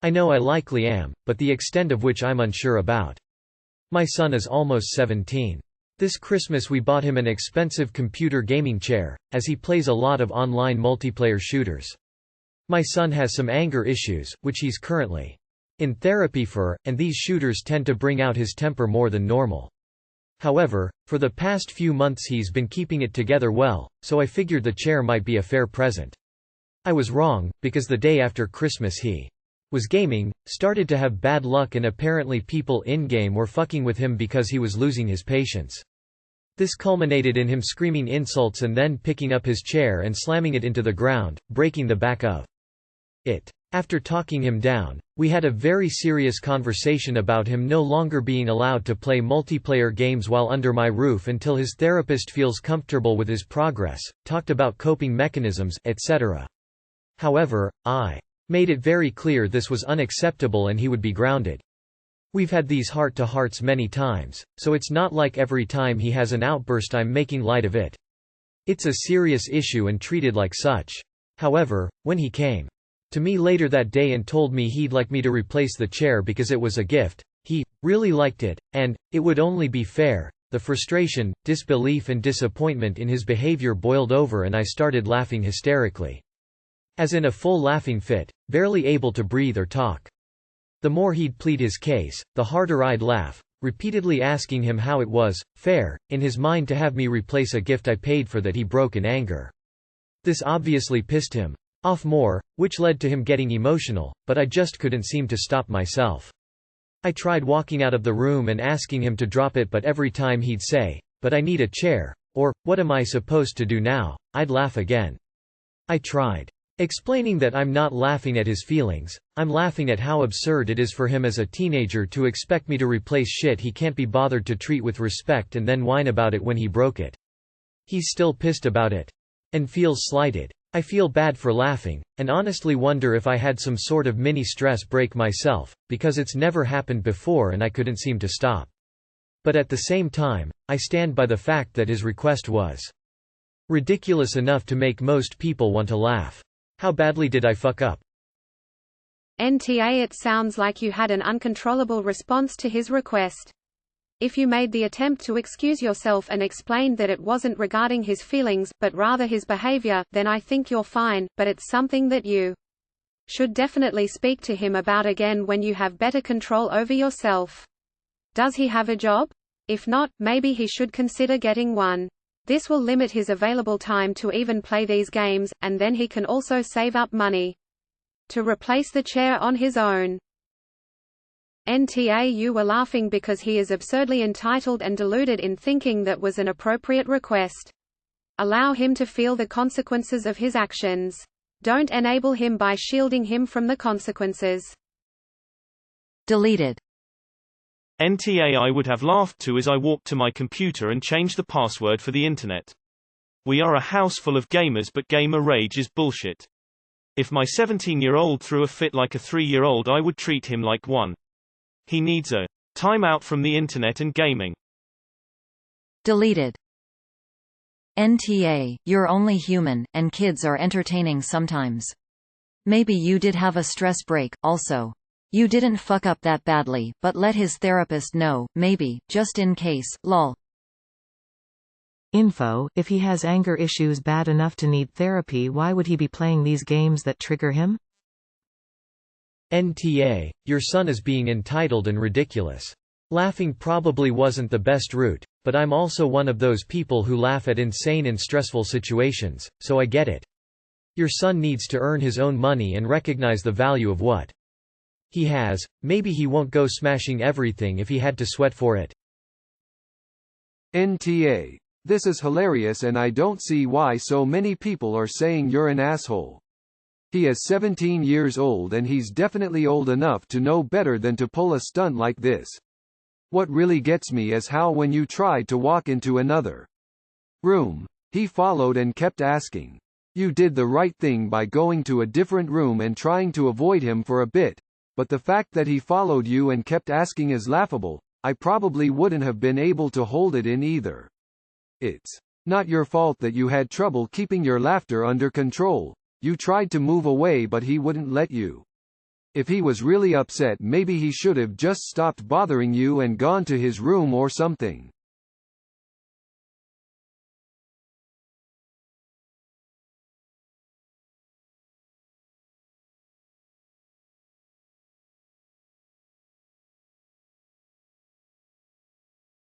I know I likely am, but the extent of which I'm unsure about. My son is almost 17. This Christmas we bought him an expensive computer gaming chair, as he plays a lot of online multiplayer shooters. My son has some anger issues, which he's currently in therapy for, and these shooters tend to bring out his temper more than normal. However, for the past few months he's been keeping it together well, so I figured the chair might be a fair present. I was wrong, because the day after Christmas he was gaming, started to have bad luck, and apparently people in-game were fucking with him because he was losing his patience. This culminated in him screaming insults and then picking up his chair and slamming it into the ground, breaking the back of it. After talking him down, we had a very serious conversation about him no longer being allowed to play multiplayer games while under my roof until his therapist feels comfortable with his progress, talked about coping mechanisms, etc. However, I made it very clear this was unacceptable and he would be grounded. We've had these heart-to-hearts many times, so it's not like every time he has an outburst I'm making light of it. It's a serious issue and treated like such. However, when he came to me later that day and told me he'd like me to replace the chair because it was a gift, he really liked it, and it would only be fair, the frustration, disbelief and disappointment in his behavior boiled over and I started laughing hysterically. As in a full laughing fit, barely able to breathe or talk. The more he'd plead his case, the harder I'd laugh, repeatedly asking him how it was fair, in his mind, to have me replace a gift I paid for that he broke in anger. This obviously pissed him off more, which led to him getting emotional, but I just couldn't seem to stop myself. I tried walking out of the room and asking him to drop it, but every time he'd say, "But I need a chair," or, "What am I supposed to do now?" I'd laugh again. I tried explaining that I'm not laughing at his feelings, I'm laughing at how absurd it is for him as a teenager to expect me to replace shit he can't be bothered to treat with respect and then whine about it when he broke it. He's still pissed about it. And feels slighted. I feel bad for laughing, and honestly wonder if I had some sort of mini stress break myself, because it's never happened before and I couldn't seem to stop. But at the same time, I stand by the fact that his request was ridiculous enough to make most people want to laugh. How badly did I fuck up? NTA It sounds like you had an uncontrollable response to his request. If you made the attempt to excuse yourself and explained that it wasn't regarding his feelings, but rather his behavior, then I think you're fine, but it's something that you should definitely speak to him about again when you have better control over yourself. Does he have a job? If not, maybe he should consider getting one. This will limit his available time to even play these games, and then he can also save up money to replace the chair on his own. NTA You were laughing because he is absurdly entitled and deluded in thinking that was an appropriate request. Allow him to feel the consequences of his actions. Don't enable him by shielding him from the consequences. Deleted. NTA I would have laughed too as I walked to my computer and changed the password for the internet. We are a house full of gamers, but gamer rage is bullshit. If my 17-year-old threw a fit like a 3-year-old, I would treat him like one. He needs a timeout from the internet and gaming. Deleted. NTA, you're only human, and kids are entertaining sometimes. Maybe you did have a stress break, also. You didn't fuck up that badly, but let his therapist know, maybe, just in case, lol. Info: if he has anger issues bad enough to need therapy, why would he be playing these games that trigger him? NTA, your son is being entitled and ridiculous. Laughing probably wasn't the best route, but I'm also one of those people who laugh at insane and stressful situations, so I get it. Your son needs to earn his own money and recognize the value of what he has. Maybe he won't go smashing everything if he had to sweat for it. NTA, this is hilarious and I don't see why so many people are saying you're an asshole. He is 17 years old and he's definitely old enough to know better than to pull a stunt like this. What really gets me is how when you tried to walk into another room, he followed and kept asking. You did the right thing by going to a different room and trying to avoid him for a bit, but the fact that he followed you and kept asking is laughable. I probably wouldn't have been able to hold it in either. It's not your fault that you had trouble keeping your laughter under control. You tried to move away but he wouldn't let you. If he was really upset, maybe he should have just stopped bothering you and gone to his room or something.